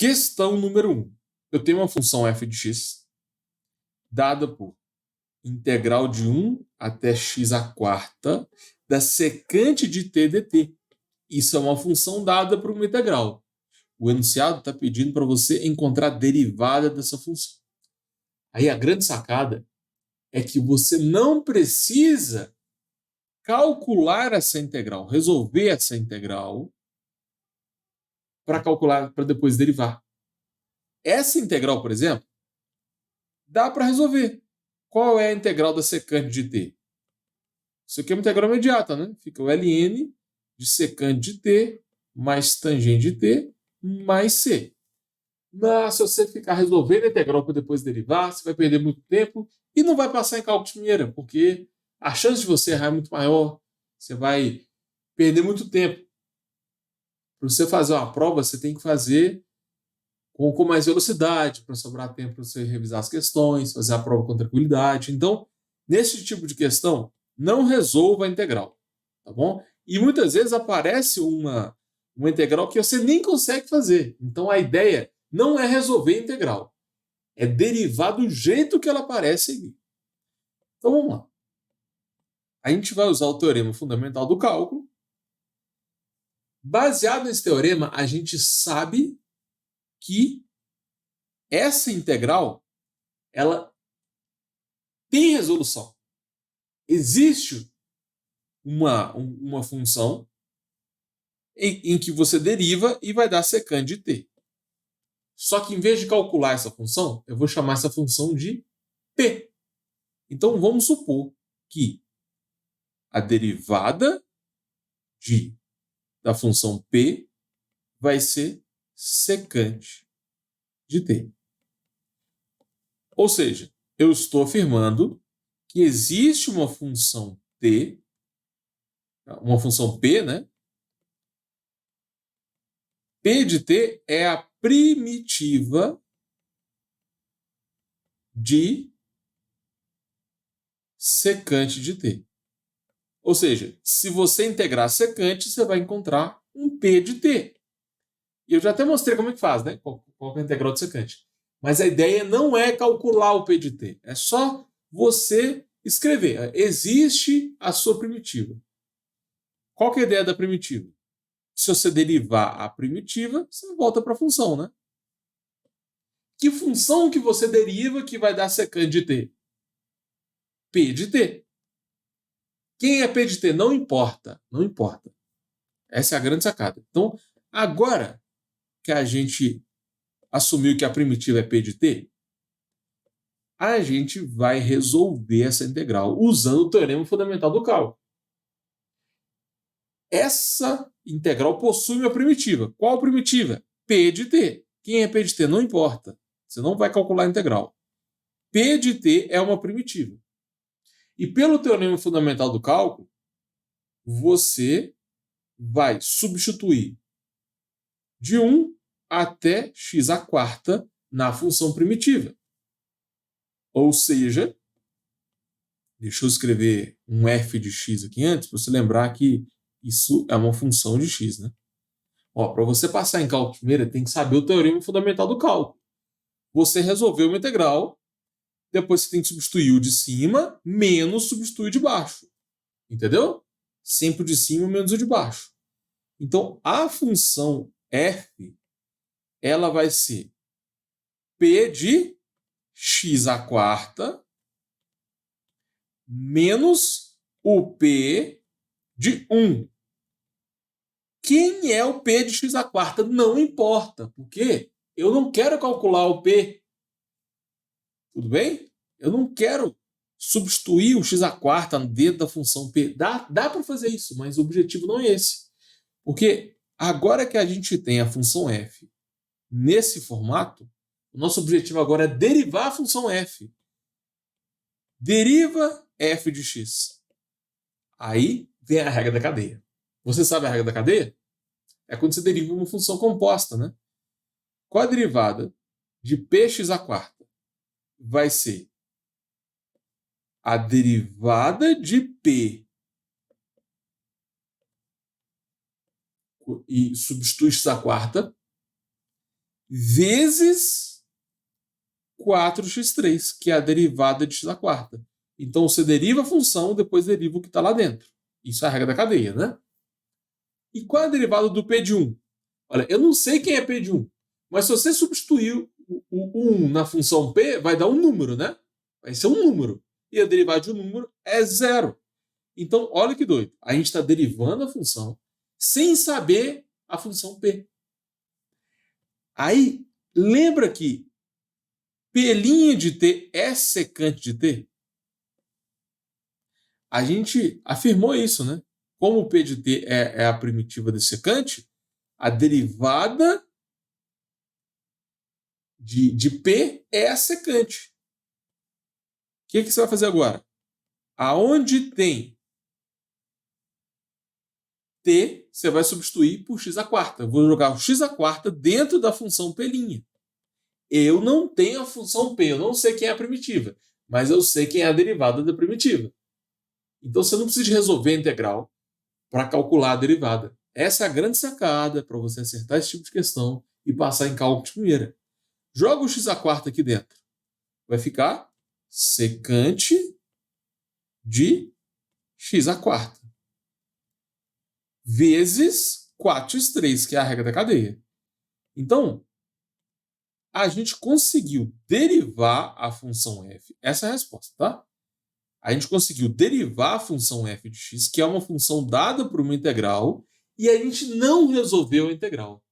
Questão número 1. Eu tenho uma função f de x dada por integral de 1 até x à quarta da secante de t dt. Isso é uma função dada por uma integral. O enunciado está pedindo para você encontrar a derivada dessa função. Aí a grande sacada é que você não precisa calcular essa integral, resolver essa integral para calcular, para depois derivar. Essa integral, por exemplo, dá para resolver. Qual é a integral da secante de t? Isso aqui é uma integral imediata, né? Fica o ln de secante de t mais tangente de t mais c. Mas se você ficar resolvendo a integral para depois derivar, você vai perder muito tempo e não vai passar em cálculo de primeira, porque a chance de você errar é muito maior. Você vai perder muito tempo. Para você fazer uma prova, você tem que fazer com mais velocidade, para sobrar tempo para você revisar as questões, fazer a prova com tranquilidade. Então, nesse tipo de questão, não resolva a integral, tá bom? E muitas vezes aparece uma integral que você nem consegue fazer. Então, a ideia não é resolver a integral, é derivar do jeito que ela aparece ali. Então, vamos lá. A gente vai usar o teorema fundamental do cálculo. Baseado nesse teorema, a gente sabe que essa integral ela tem resolução. Existe uma função em que você deriva e vai dar secante de t. Só que em vez de calcular essa função, eu vou chamar essa função de p. Então vamos supor que a derivada da função p vai ser secante de t. Ou seja, eu estou afirmando que existe uma função t, uma função p, né? P de t é a primitiva de secante de t. Ou seja, se você integrar secante, você vai encontrar um p de t. E eu já até mostrei como é que faz, né? Qual é a integral de secante. Mas a ideia não é calcular o p de t. É só você escrever. Existe a sua primitiva. Qual que é a ideia da primitiva? Se você derivar a primitiva, você volta para a função, né? Que função que você deriva que vai dar secante de t? P de t. Quem é P de t? Não importa. Não importa. Essa é a grande sacada. Então, agora que a gente assumiu que a primitiva é P de t, a gente vai resolver essa integral usando o teorema fundamental do cálculo. Essa integral possui uma primitiva. Qual primitiva? P de t. Quem é P de t? Não importa. Você não vai calcular a integral. P de t é uma primitiva. E pelo teorema fundamental do cálculo, você vai substituir de 1 até x à quarta na função primitiva. Ou seja, deixa eu escrever um f de x aqui antes, para você lembrar que isso é uma função de x, né? Para você passar em cálculo primeiro, tem que saber o teorema fundamental do cálculo. Você resolveu uma integral, depois você tem que substituir o de cima menos substituir o de baixo. Entendeu? Sempre o de cima menos o de baixo. Então, a função f, ela vai ser p de x à quarta menos o p de 1. Quem é o p de x à quarta? Não importa, porque eu não quero calcular o p. Tudo bem? Eu não quero substituir o x à quarta dentro da função p. Dá para fazer isso, mas o objetivo não é esse. Porque agora que a gente tem a função f nesse formato, o nosso objetivo agora é derivar a função f. Deriva f de x. Aí vem a regra da cadeia. Você sabe a regra da cadeia? É quando você deriva uma função composta, né? Qual a derivada de px à quarta? Vai ser a derivada de p e substitui x à quarta vezes 4x3, que é a derivada de x à quarta. Então, você deriva a função, depois deriva o que está lá dentro. Isso é a regra da cadeia, né? E qual é a derivada do P de 1? Olha, eu não sei quem é P de 1, mas se você substituir o 1 na função P, vai dar um número, né? Vai ser um número. E a derivada de um número é zero. Então, olha que doido. A gente está derivando a função sem saber a função P. Aí, lembra que P' de T é secante de T? A gente afirmou isso, né? Como o P de T é a primitiva desse secante, a derivada de P é a secante. O que você vai fazer agora? Aonde tem T, você vai substituir por x à quarta. Eu vou jogar o x à quarta dentro da função P'. Eu não tenho a função P, eu não sei quem é a primitiva, mas eu sei quem é a derivada da primitiva. Então você não precisa resolver a integral para calcular a derivada. Essa é a grande sacada para você acertar esse tipo de questão e passar em cálculo de primeira. Joga o x à quarta aqui dentro. Vai ficar secante de x à quarta vezes 4x3, que é a regra da cadeia. Então, a gente conseguiu derivar a função f. Essa é a resposta, tá? A gente conseguiu derivar a função f de x, que é uma função dada por uma integral, e a gente não resolveu a integral.